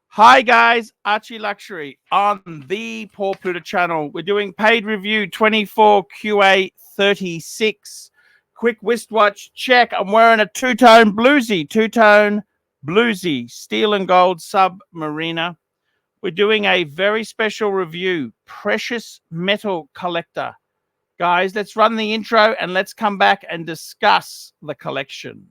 Hi guys, ArchieLuxury on the Pluta channel. We're doing paid review 24QA36. Quick wristwatch check. I'm wearing a two-tone bluesy, steel and gold Submariner. We're doing a very special review, Precious Metal Collector. Guys, let's run the intro and let's come back and discuss the collection.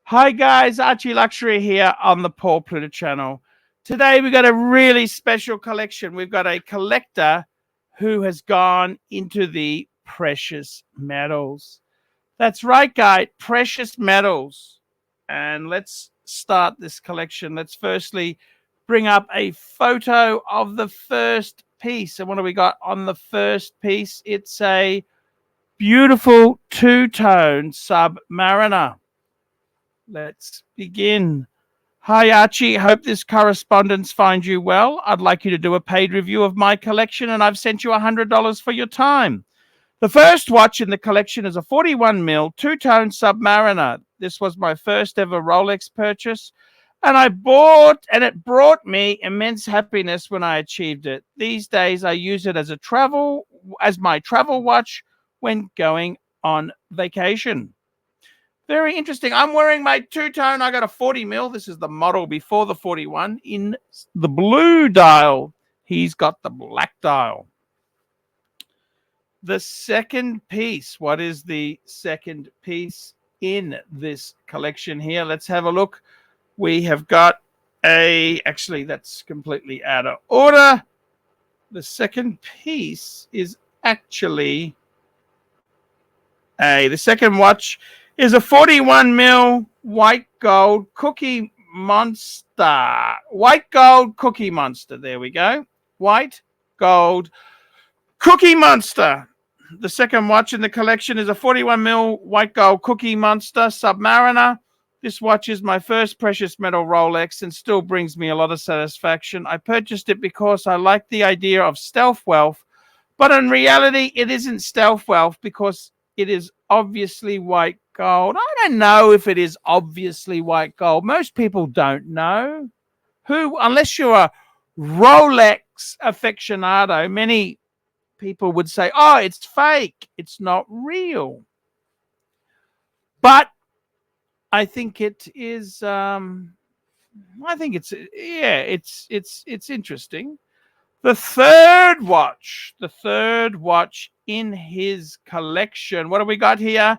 Hi guys, ArchieLuxury here on the Pluta channel. Today we've got a really special collection. We've got a collector who has gone into the precious metals. That's right, guys, precious metals. And let's start this collection. Let's firstly bring up a photo of the first piece. And what do we got on the first piece? It's a beautiful two-tone Submariner. Let's begin. Hi, Archie. Hope this correspondence finds you well. I'd like you to do a paid review of my collection, and I've sent you $100 for your time. The first watch in the collection is a 41mm two-tone Submariner. This was my first ever Rolex purchase, and it brought me immense happiness when I achieved it. These days, I use it as my travel watch when going on vacation. Very interesting. I'm wearing my two-tone. I got a 40mm. This is the model before the 41 in the blue dial. He's got the black dial. The second piece. What is the second piece in this collection here? Let's have a look. We have got actually, that's completely out of order. The second piece is actually the second watch is a 41mm white gold cookie monster. White gold cookie monster. There we go. White gold cookie monster. The second watch in the collection is a 41mm white gold cookie monster Submariner. This watch is my first Precious Metal Rolex and still brings me a lot of satisfaction. I purchased it because I like the idea of stealth wealth, but in reality, it isn't stealth wealth because it is obviously white gold. I don't know if it is obviously white gold. Most people don't know. Unless you're a Rolex aficionado, many people would say, oh, it's fake. It's not real. But I think it is, it's interesting. The third watch in his collection. What have we got here?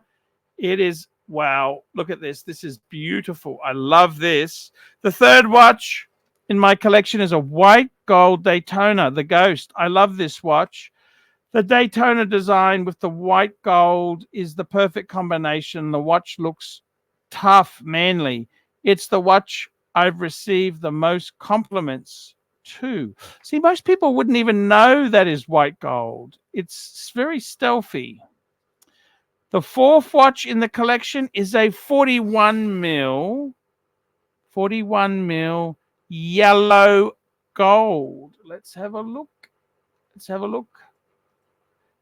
It is, wow, look at this. This is beautiful. I love this. The third watch in my collection is a white gold Daytona, the Ghost. I love this watch. The Daytona design with the white gold is the perfect combination. The watch looks tough, manly. It's the watch I've received the most compliments to. See, most people wouldn't even know that is white gold. It's very stealthy. The fourth watch in the collection is a 41mm yellow gold. Let's have a look.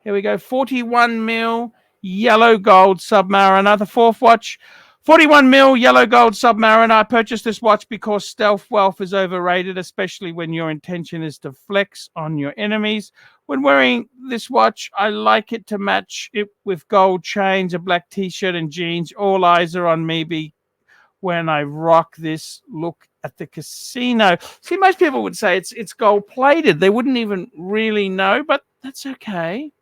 Here we go. 41mm yellow gold Submariner. The fourth watch, 41mm yellow gold Submariner. I purchased this watch because stealth wealth is overrated, especially when your intention is to flex on your enemies. When wearing this watch, I like it to match it with gold chains, a black t-shirt and jeans. All eyes are on me when I rock this look at the casino. See, most people would say it's gold plated. They wouldn't even really know, but that's okay.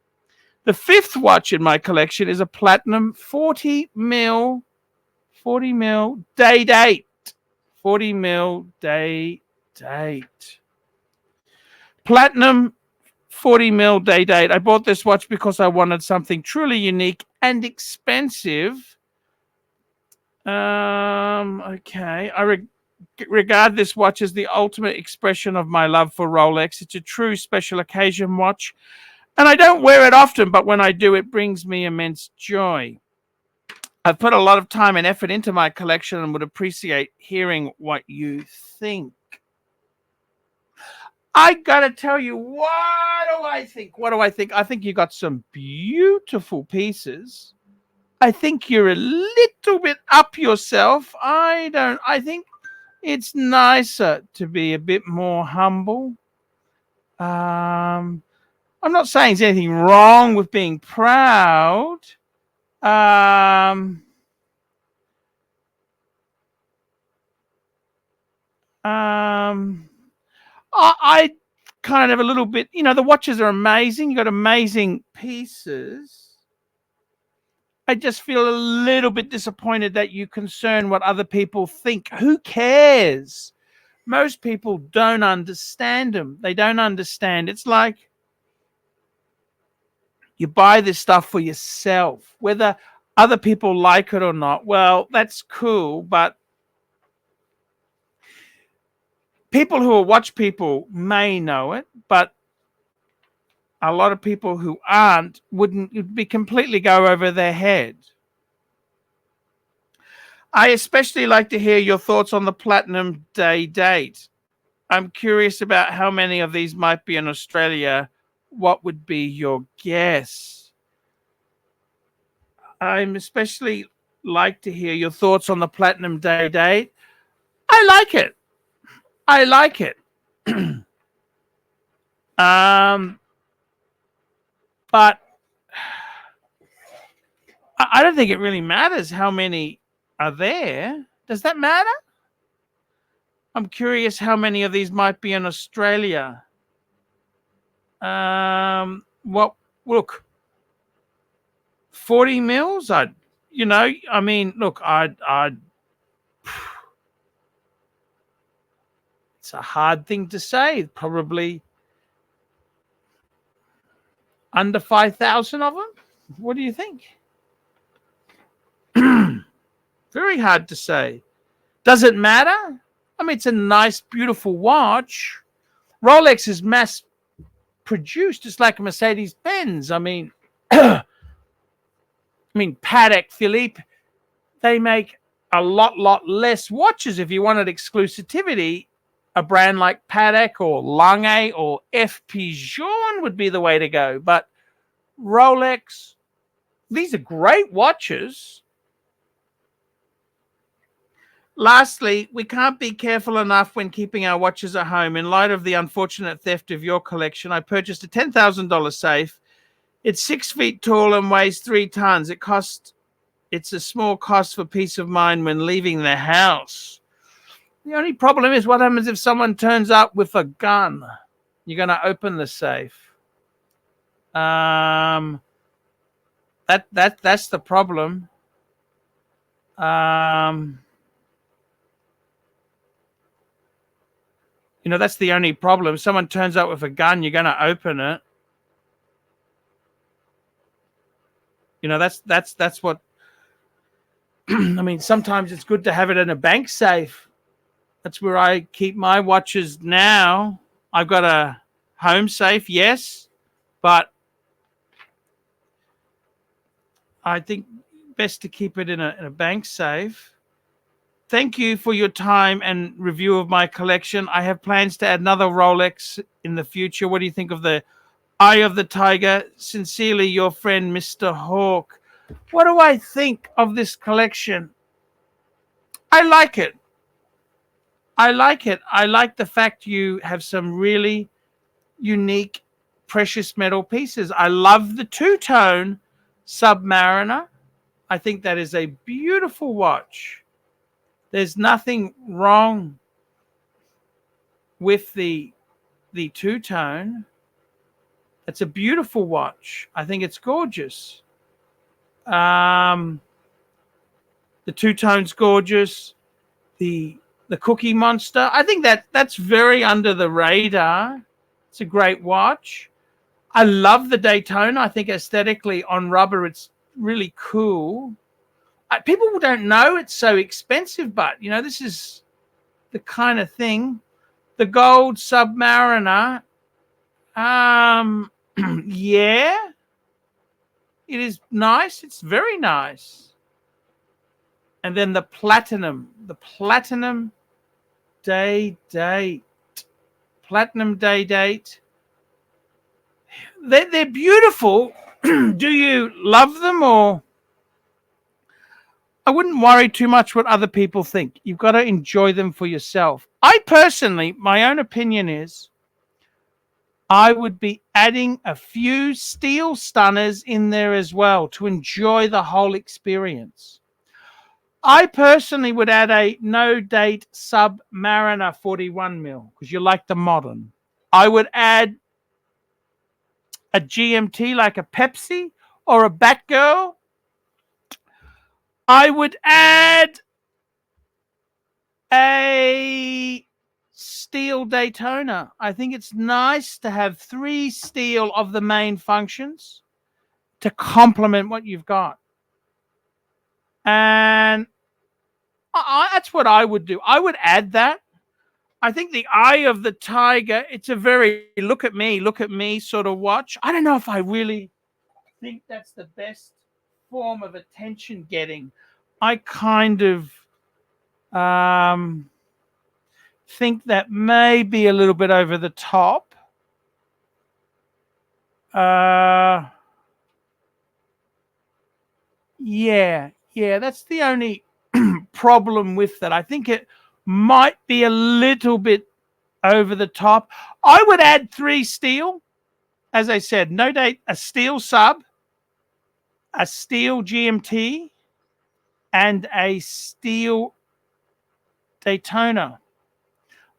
The fifth watch in my collection is a platinum 40mm day date. 40mm day date. Platinum 40 mil day date. I bought this watch because I wanted something truly unique and expensive. Okay. I regard this watch as the ultimate expression of my love for Rolex. It's a true special occasion watch, and I don't wear it often, but when I do, it brings me immense joy. I've put a lot of time and effort into my collection and would appreciate hearing what you think. I gotta tell you, what do I think? What do I think? I think you got some beautiful pieces. I think you're a little bit up yourself. I think it's nicer to be a bit more humble. I'm not saying there's anything wrong with being proud. I kind of a little bit, the watches are amazing. You got amazing pieces. I just feel a little bit disappointed that you concern what other people think. Who cares? Most people don't understand them. They don't understand. It's like you buy this stuff for yourself, whether other people like it or not. Well, that's cool, but people who are watch people may know it, but a lot of people who aren't wouldn't be completely go over their head. I especially like to hear your thoughts on the Platinum Day date. I'm curious about how many of these might be in Australia. What would be your guess? I'm especially like to hear your thoughts on the Platinum Day date. I like it. I like it. But I don't think it really matters how many are there. Does that matter? I'm curious how many of these might be in Australia. What? Look, 40 mils. Look, it's a hard thing to say. Probably under 5,000 of them. What do you think? Very hard to say. Does it matter? I mean, it's a nice, beautiful watch. Rolex is mass produced. It's like a Mercedes Benz. I mean, Patek Philippe, they make a lot less watches. If you wanted exclusivity, a brand like Patek or Lange or F. Pigeon would be the way to go. But Rolex, these are great watches. Lastly, we can't be careful enough when keeping our watches at home. In light of the unfortunate theft of your collection, I purchased a $10,000 safe. It's 6 feet tall and weighs 3 tons. It's a small cost for peace of mind when leaving the house. The only problem is, what happens if someone turns up with a gun? You're going to open the safe. That's the problem. That's the only problem. If someone turns up with a gun, you're going to open it. That's what. Sometimes it's good to have it in a bank safe. That's where I keep my watches now. I've got a home safe, yes, but I think best to keep it in a bank safe. Thank you for your time and review of my collection. I have plans to add another Rolex in the future. What do you think of the Eye of the Tiger? Sincerely, your friend, Mr. Hawk. What do I think of this collection? I like it. I like it. I like the fact you have some really unique precious metal pieces. I love the two-tone Submariner. I think that is a beautiful watch. There's nothing wrong with the two-tone. It's a beautiful watch. I think it's gorgeous. The two-tone's gorgeous. The the Cookie Monster. I think that's very under the radar. It's a great watch. I love the Daytona. I think aesthetically on rubber, it's really cool. People don't know it's so expensive, but you know, this is the kind of thing. The gold Submariner. Yeah, it is nice. It's very nice. And then the platinum day date. Platinum day date. They're beautiful. Do you love them, or? I wouldn't worry too much what other people think. You've got to enjoy them for yourself. I personally, my own opinion is, I would be adding a few steel stunners in there as well to enjoy the whole experience. I personally would add a no-date Submariner 41 mil because you like the modern. I would add a GMT like a Pepsi or a Batgirl. I would add a steel Daytona. I think it's nice to have 3 steel of the main functions to complement what you've got. And that's what I would do. I would add that. I think the Eye of the Tiger, it's a very look at me sort of watch. I don't know if I really think that's the best form of attention getting. I kind of think that may be a little bit over the top. Yeah, that's the only problem with that. I think it might be a little bit over the top. I would add 3 steel. As I said, no date, a steel sub, a steel GMT, and a steel Daytona.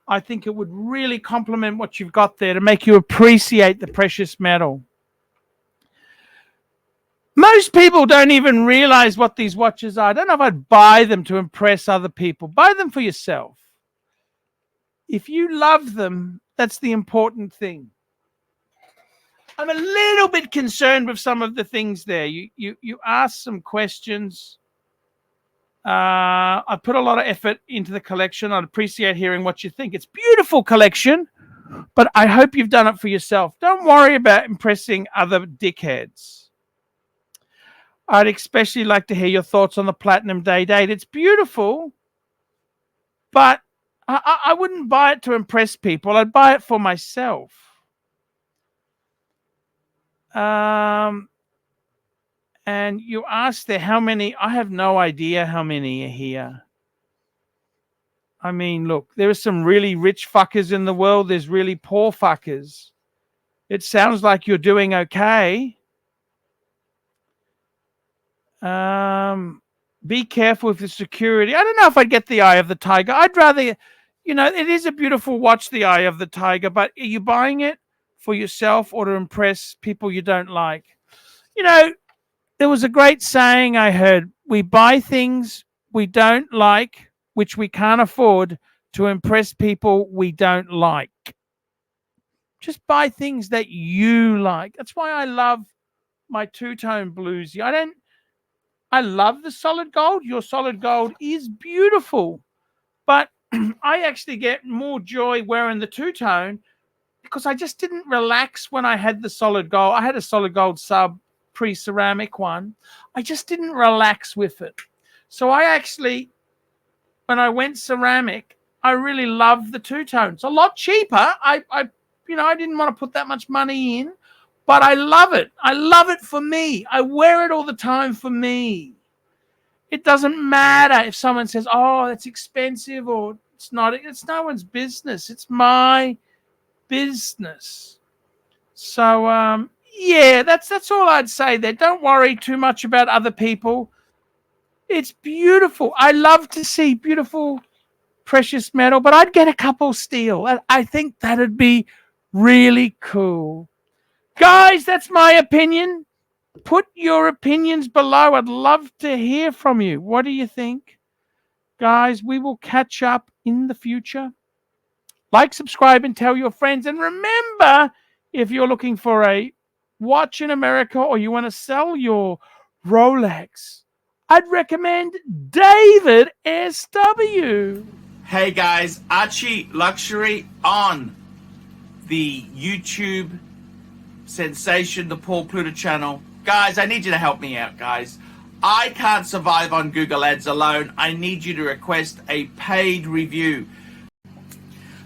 I think it would really complement what you've got there to make you appreciate the precious metal. Most people don't even realize what these watches are. I don't know if I'd buy them to impress other people. Buy them for yourself. If you love them, that's the important thing. I'm a little bit concerned with some of the things there. You asked some questions. I put a lot of effort into the collection. I'd appreciate hearing what you think. It's a beautiful collection, but I hope you've done it for yourself. Don't worry about impressing other dickheads. I'd especially like to hear your thoughts on the Platinum Day date. It's beautiful, but I wouldn't buy it to impress people. I'd buy it for myself. And you asked there how many. I have no idea how many are here. I mean, look, there are some really rich fuckers in the world. There's really poor fuckers. It sounds like you're doing okay. Be careful with the security. I don't know if I'd get the Eye of the Tiger. I'd rather, you know, it is a beautiful watch, the Eye of the Tiger, but are you buying it for yourself or to impress people you don't like? You know, there was a great saying I heard, we buy things we don't like, which we can't afford, to impress people we don't like. Just buy things that you like. That's why I love my two-tone bluesy. I love the solid gold. Your solid gold is beautiful, but I actually get more joy wearing the two-tone because I just didn't relax when I had the solid gold. I had a solid gold sub pre-ceramic one. I just didn't relax with it. So I actually, when I went ceramic, I really loved the two-tone. It's a lot cheaper. I didn't want to put that much money in, but I love it. I love it for me. I wear it all the time for me. It doesn't matter if someone says, oh, it's expensive or it's not. It's no one's business. It's my business. So, yeah, that's all I'd say there. Don't worry too much about other people. It's beautiful. I love to see beautiful precious metal, but I'd get a couple steel. I think that'd be really cool. Guys, that's my opinion. Put your opinions below. I'd love to hear from you. What do you think? Guys, we will catch up in the future. Like, subscribe, and tell your friends. And remember, if you're looking for a watch in America or you want to sell your Rolex, I'd recommend David SW. Hey guys, ArchieLuxury on the YouTube sensation, the Paul Pluta channel. Guys, I need you to help me out, guys. I can't survive on Google Ads alone. I need you to request a paid review.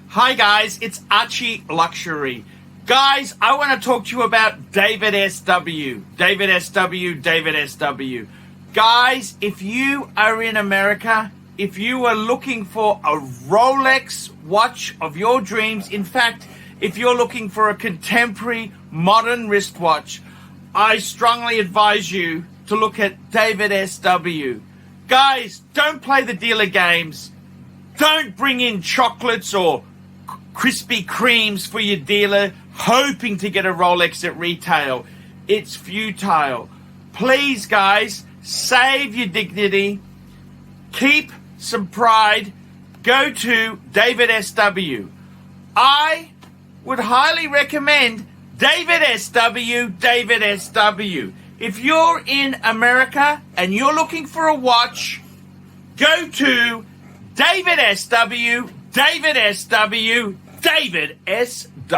Hi guys, it's ArchieLuxury. Guys, I want to talk to you about David SW. David SW, David SW. Guys, if you are in America, if you are looking for a Rolex watch of your dreams, in fact, if you're looking for a contemporary modern wristwatch, I strongly advise you to look at David SW. Guys, don't play the dealer games. Don't bring in chocolates or Krispy Kremes for your dealer hoping to get a Rolex at retail. It's futile. Please, guys, save your dignity. Keep some pride. Go to David SW. I would highly recommend David SW, David SW. If you're in America and you're looking for a watch, go to David SW, David SW, David SW.